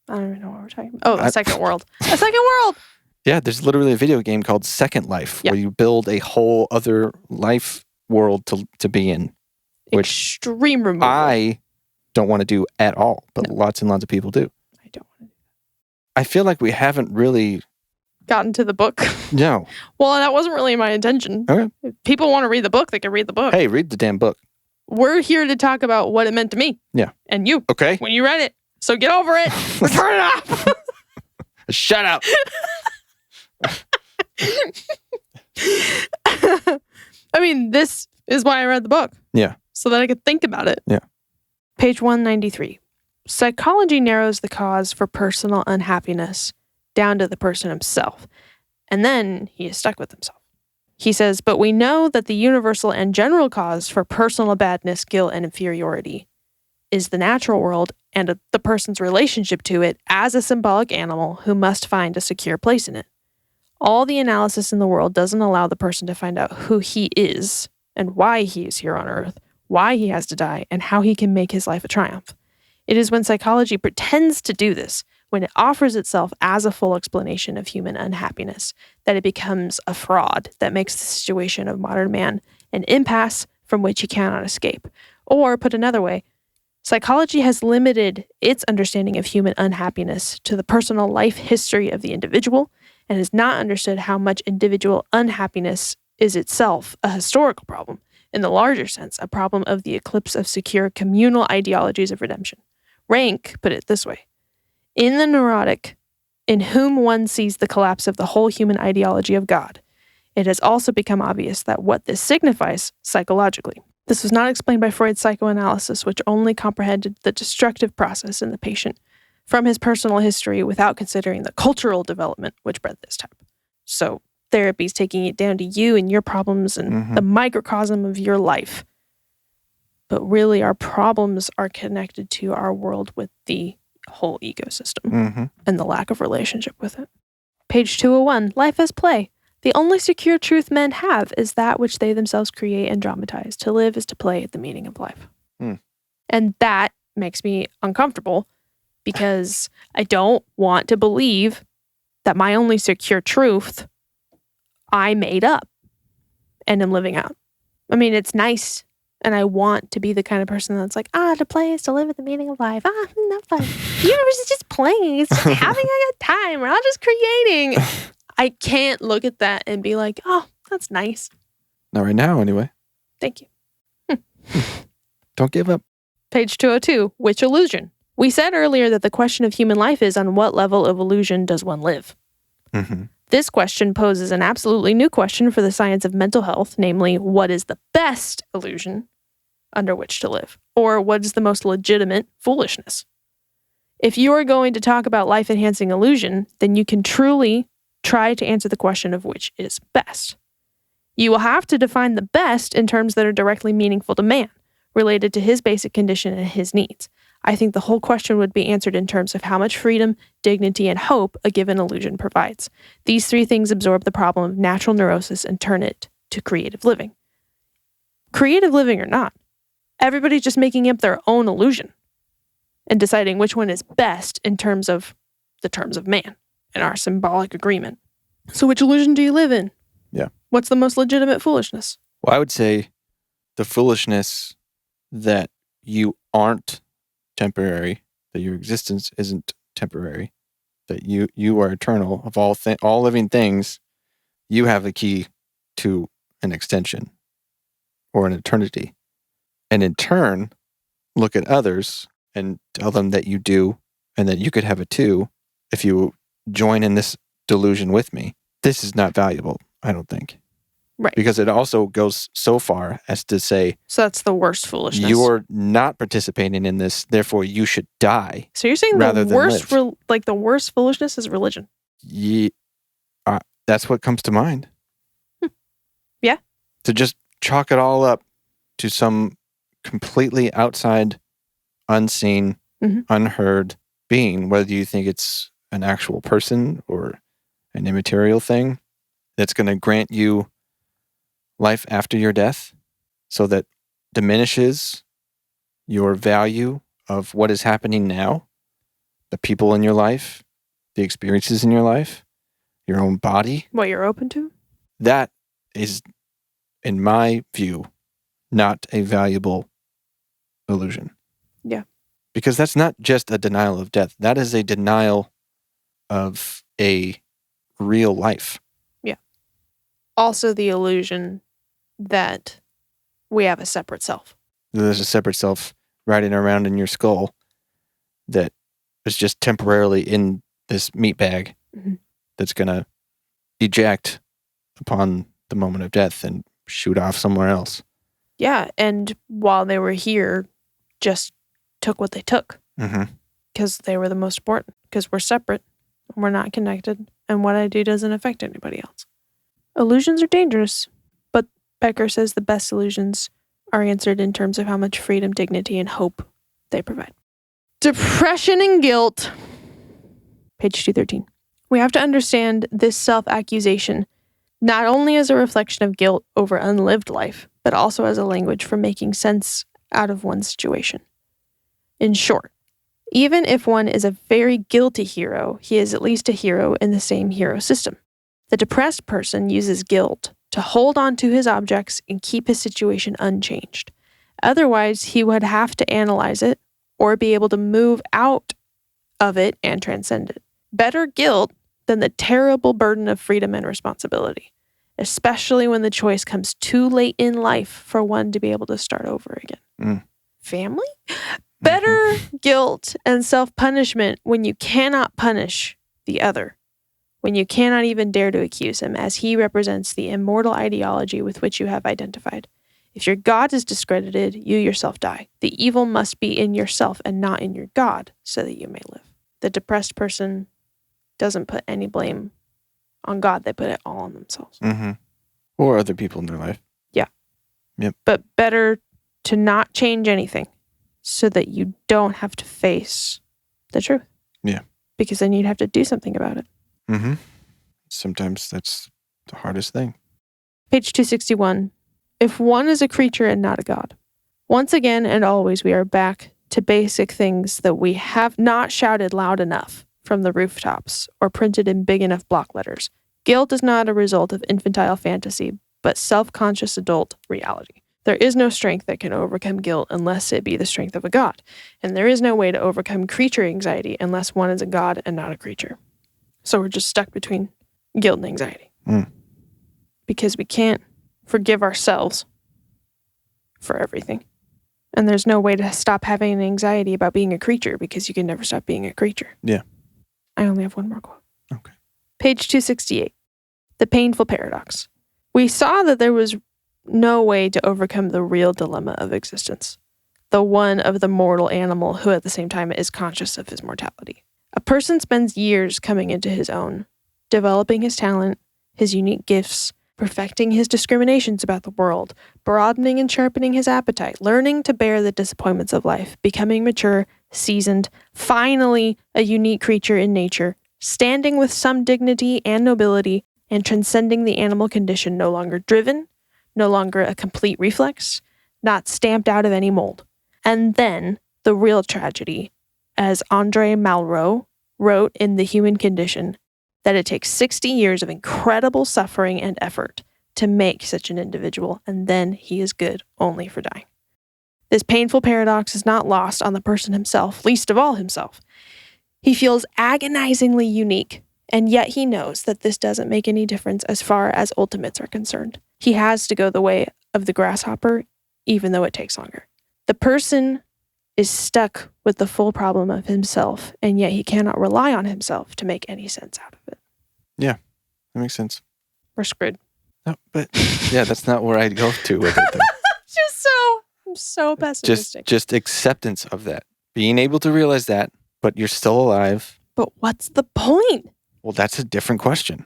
I don't even know what we're talking about. Oh, a second world. A second world! Yeah, there's literally a video game called Second Life, where you build a whole other life world to be in. Which extreme removal. I don't want to do at all, but lots and lots of people do. I don't want to do that. I feel like we haven't really... gotten to the book. No. Well, that wasn't really my intention. Okay. If people want to read the book, they can read the book. Hey, read the damn book. We're here to talk about what it meant to me. Yeah. And you. Okay. When you read it. So get over it. Turn it off. Shut up. I mean, this is why I read the book. Yeah. So that I could think about it. Yeah. Page 193. Psychology narrows the cause for personal unhappiness down to the person himself. And then he is stuck with himself. He says, but we know that the universal and general cause for personal badness, guilt, and inferiority is the natural world and the person's relationship to it as a symbolic animal who must find a secure place in it. All the analysis in the world doesn't allow the person to find out who he is and why he is here on earth, why he has to die, and how he can make his life a triumph. It is when psychology pretends to do this, when it offers itself as a full explanation of human unhappiness, that it becomes a fraud that makes the situation of modern man an impasse from which he cannot escape. Or, put another way, psychology has limited its understanding of human unhappiness to the personal life history of the individual and has not understood how much individual unhappiness is itself a historical problem, in the larger sense, a problem of the eclipse of secure communal ideologies of redemption. Rank put it this way. In the neurotic, in whom one sees the collapse of the whole human ideology of God, it has also become obvious that what this signifies psychologically. This was not explained by Freud's psychoanalysis, which only comprehended the destructive process in the patient from his personal history without considering the cultural development which bred this type. So therapy is taking it down to you and your problems and the microcosm of your life. But really, our problems are connected to our world with the whole ecosystem and the lack of relationship with it. Page 201, life as play. The only secure truth men have is that which they themselves create and dramatize. To live is to play at the meaning of life. And that makes me uncomfortable because I don't want to believe that my only secure truth I made up and am living out. I mean, it's nice And I want to be the kind of person that's like, to play is to live at the meaning of life. Not fun. The universe is just playing. It's just having a good time. We're all just creating. I can't look at that and be like, oh, that's nice. Not right now, anyway. Thank you. Don't give up. Page 202, which illusion? We said earlier that the question of human life is on what level of illusion does one live? Mm-hmm. This question poses an absolutely new question for the science of mental health, namely, what is the best illusion under which to live? Or what is the most legitimate foolishness? If you are going to talk about life-enhancing illusion, then you can truly try to answer the question of which is best. You will have to define the best in terms that are directly meaningful to man, related to his basic condition and his needs. I think the whole question would be answered in terms of how much freedom, dignity, and hope a given illusion provides. These three things absorb the problem of natural neurosis and turn it to creative living. Creative living or not, everybody's just making up their own illusion and deciding which one is best in terms of the terms of man and our symbolic agreement. So which illusion do you live in? Yeah. What's the most legitimate foolishness? Well, I would say the foolishness that you aren't temporary, that your existence isn't temporary, that you are eternal. Of all living things, you have the key to an extension or an eternity. And in turn, look at others and tell them that you do and that you could have it too if you join in this delusion with me. This is not valuable, I don't think. Right. Because it also goes so far as to say, so that's the worst foolishness. You're not participating in this, therefore you should die. So you're saying the worst, the worst foolishness is religion? Yeah, that's what comes to mind. Yeah. To just chalk it all up to some completely outside, unseen, unheard being, whether you think it's an actual person or an immaterial thing that's going to grant you life after your death, so that diminishes your value of what is happening now, the people in your life, the experiences in your life, your own body. What you're open to? That is, in my view, not a valuable illusion. Yeah. Because that's not just a denial of death. That is a denial of a real life. Yeah. Also the illusion that we have a separate self. There's a separate self riding around in your skull that is just temporarily in this meat bag that's going to eject upon the moment of death and shoot off somewhere else. Yeah, and while they were here, just took what they took. Because they were the most important. Because we're separate, and we're not connected, and what I do doesn't affect anybody else. Illusions are dangerous, but Becker says the best illusions are answered in terms of how much freedom, dignity, and hope they provide. Depression and guilt. Page 213. We have to understand this self-accusation not only as a reflection of guilt over unlived life, but also as a language for making sense out of one's situation. In short, even if one is a very guilty hero, he is at least a hero in the same hero system. The depressed person uses guilt to hold on to his objects and keep his situation unchanged. Otherwise, he would have to analyze it or be able to move out of it and transcend it. Better guilt than the terrible burden of freedom and responsibility, especially when the choice comes too late in life for one to be able to start over again. Family? Better guilt and self-punishment when you cannot punish the other, when you cannot even dare to accuse him, as he represents the immortal ideology with which you have identified. If your God is discredited, you yourself die. The evil must be in yourself and not in your God, so that you may live. The depressed person doesn't put any blame on God. They put it all on themselves. Or other people in their life. Yeah. Yep. But better to not change anything so that you don't have to face the truth. Yeah. Because then you'd have to do something about it. Sometimes that's the hardest thing. Page 261. If one is a creature and not a God. Once again and always we are back to basic things that we have not shouted loud enough from the rooftops or printed in big enough block letters. Guilt is not a result of infantile fantasy, but self-conscious adult reality. There is no strength that can overcome guilt unless it be the strength of a god. And there is no way to overcome creature anxiety unless one is a god and not a creature. So we're just stuck between guilt and anxiety. Because we can't forgive ourselves for everything. And there's no way to stop having an anxiety about being a creature because you can never stop being a creature. Yeah. I only have one more quote. Okay. Page 268. The painful paradox. We saw that there was no way to overcome the real dilemma of existence, the one of the mortal animal who at the same time is conscious of his mortality. A person spends years coming into his own, developing his talent, his unique gifts, perfecting his discriminations about the world, broadening and sharpening his appetite, learning to bear the disappointments of life, becoming mature, seasoned, finally a unique creature in nature, standing with some dignity and nobility, and transcending the animal condition, no longer driven, no longer a complete reflex, not stamped out of any mold. And then the real tragedy, as Andre Malraux wrote in The Human Condition, that it takes 60 years of incredible suffering and effort to make such an individual, and then he is good only for dying. This painful paradox is not lost on the person himself, least of all himself. He feels agonizingly unique, and yet he knows that this doesn't make any difference as far as ultimates are concerned. He has to go the way of the grasshopper, even though it takes longer. The person is stuck with the full problem of himself, and yet he cannot rely on himself to make any sense out of it. Yeah, that makes sense. We're screwed. No, but yeah, that's not where I'd go to with it. I'm so pessimistic. Just acceptance of that. Being able to realize that, but you're still alive. But what's the point? Well, that's a different question.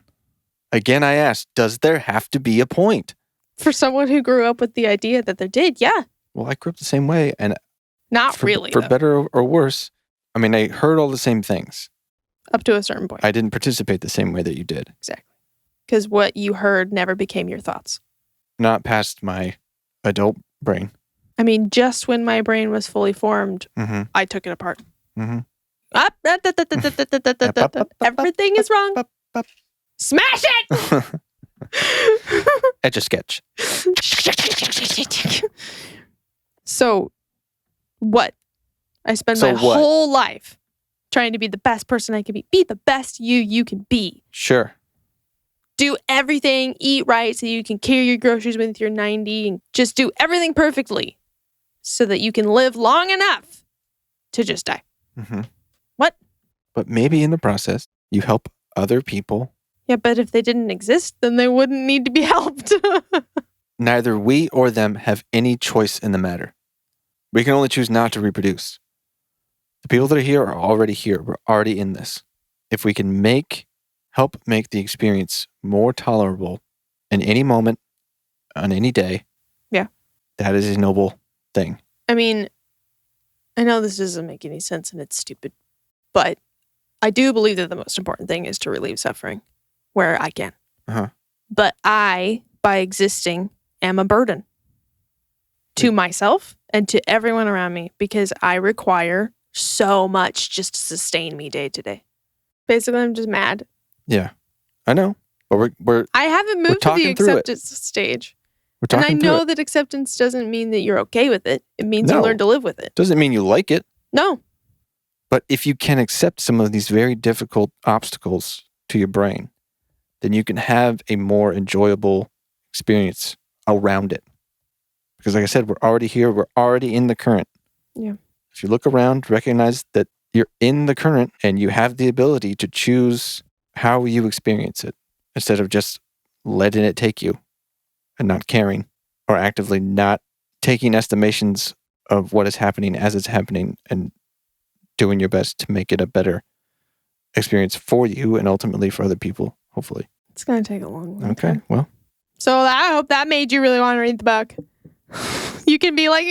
Again, I ask, does there have to be a point? For someone who grew up with the idea that there did, yeah. Well, I grew up the same way, and not really, for better or worse. I mean, I heard all the same things. Up to a certain point. I didn't participate the same way that you did. Exactly. Because what you heard never became your thoughts. Not past my adult brain. I mean, just when my brain was fully formed, I took it apart. Everything is wrong. Smash it! Etch a sketch. So, what? I spend my whole life trying to be the best person I can be. Be the best you can be. Sure. Do everything, eat right so you can carry your groceries when you're 90 and just do everything perfectly so that you can live long enough to just die. What? But maybe in the process, you help other people. Yeah, but if they didn't exist, then they wouldn't need to be helped. Neither we or them have any choice in the matter. We can only choose not to reproduce. The people that are here are already here. We're already in this. If we can help make the experience more tolerable in any moment, on any day, yeah, that is a noble thing. I mean, I know this doesn't make any sense and it's stupid, but I do believe that the most important thing is to relieve suffering where I can. But I, by existing, am a burden to myself and to everyone around me because I require so much just to sustain me day to day. Basically, I'm just mad. Yeah, I know. But I haven't moved to the acceptance stage. And I know that acceptance doesn't mean that you're okay with it. It means you learn to live with it. Doesn't mean you like it. No. But if you can accept some of these very difficult obstacles to your brain, then you can have a more enjoyable experience around it. Because like I said, we're already here. We're already in the current. Yeah. If you look around, recognize that you're in the current and you have the ability to choose how you experience it instead of just letting it take you and not caring or actively not taking estimations of what is happening as it's happening and doing your best to make it a better experience for you and ultimately for other people, hopefully. It's going to take a long time. Okay, well. So I hope that made you really want to read the book. You can be like...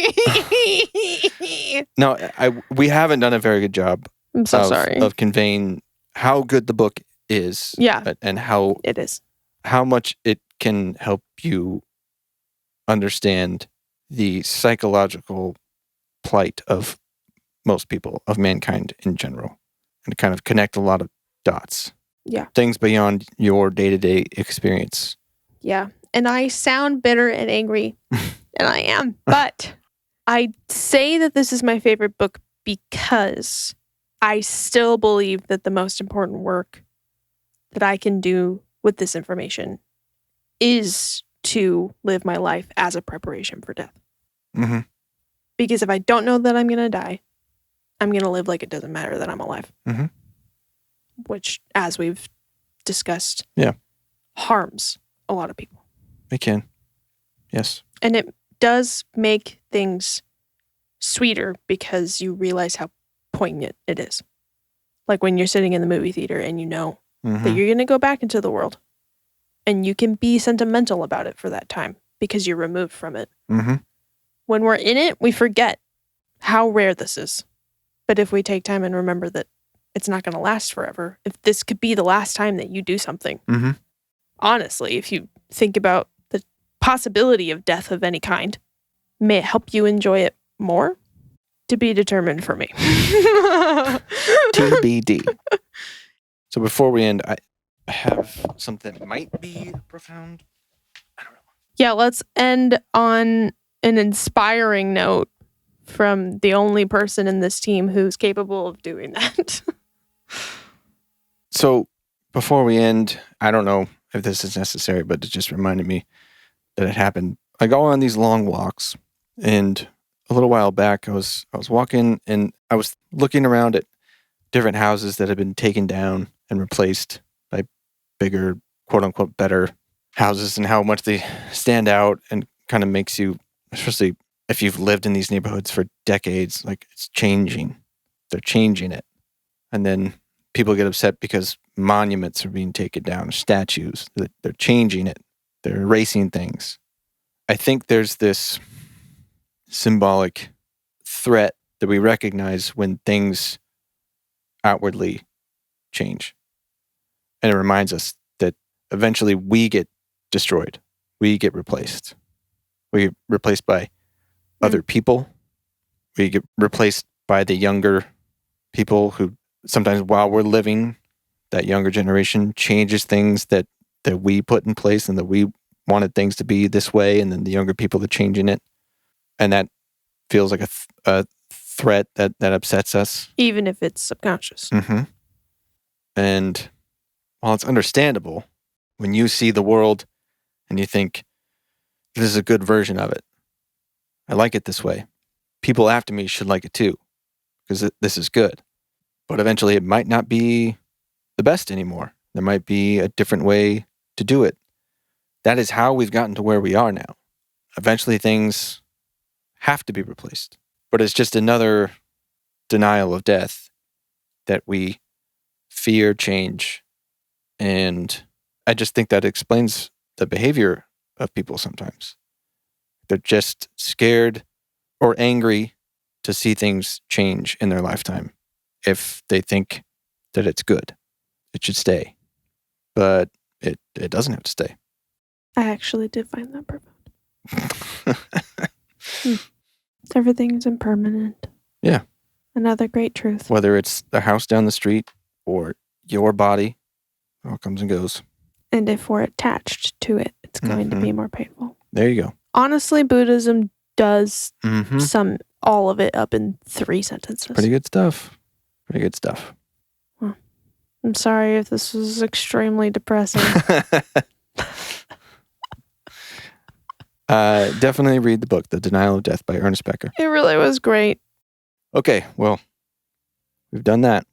No, we haven't done a very good job I'm so sorry. Of conveying how good the book is. Yeah. And how it is. How much it can help you understand the psychological plight of most people, of mankind in general, and kind of connect a lot of dots. Yeah. Things beyond your day-to-day experience. Yeah. And I sound bitter and angry, and I am. But I say that this is my favorite book because I still believe that the most important work that I can do with this information is to live my life as a preparation for death. Mm-hmm. Because if I don't know that I'm going to die, I'm going to live like it doesn't matter that I'm alive. Mm-hmm. Which, as we've discussed, harms a lot of people. It can. Yes. And it does make things sweeter because you realize how poignant it is. Like when you're sitting in the movie theater and you know that you're going to go back into the world and you can be sentimental about it for that time because you're removed from it. Mm-hmm. When we're in it, we forget how rare this is. But if we take time and remember that it's not going to last forever, if this could be the last time that you do something, honestly, if you think about the possibility of death of any kind, may it help you enjoy it more? To be determined for me. TBD. So before we end, I have something that might be profound. I don't know. Yeah, let's end on an inspiring note from the only person in this team who's capable of doing that. So before we end, I don't know if this is necessary, but it just reminded me that it happened. I go on these long walks, and a little while back, I was walking and I was looking around at different houses that had been taken down and replaced by bigger, quote unquote, better houses, and how much they stand out, and kind of makes you, especially if you've lived in these neighborhoods for decades, like it's changing. They're changing it. And then people get upset because monuments are being taken down, statues. They're changing it. They're erasing things. I think there's this symbolic threat that we recognize when things outwardly change. And it reminds us that eventually we get destroyed. We get replaced. We get replaced by other people. We get replaced by the younger people who sometimes while we're living, that younger generation changes things that we put in place and that we wanted things to be this way, and then the younger people are changing it. And that feels like a threat that upsets us. Even if it's subconscious. Mm-hmm. And while it's understandable, when you see the world and you think, this is a good version of it, I like it this way, people after me should like it too, because this is good. But eventually it might not be the best anymore. There might be a different way to do it. That is how we've gotten to where we are now. Eventually things have to be replaced. But it's just another denial of death that we fear change. And I just think that explains the behavior of people sometimes. They're just scared or angry to see things change in their lifetime. If they think that it's good, it should stay. But it doesn't have to stay. I actually did find that profound. Everything is impermanent. Yeah. Another great truth. Whether it's the house down the street or your body, it all comes and goes. And if we're attached to it, it's going to be more painful. There you go. Honestly, Buddhism does sum all of it up in 3 sentences. Pretty good stuff. Pretty good stuff. Well, I'm sorry if this was extremely depressing. Definitely read the book, The Denial of Death by Ernest Becker. It really was great. Okay, well, we've done that.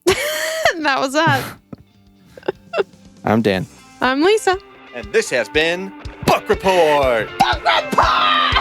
That was that. I'm Dan. I'm Lisa. And this has been Book Report! Book Report!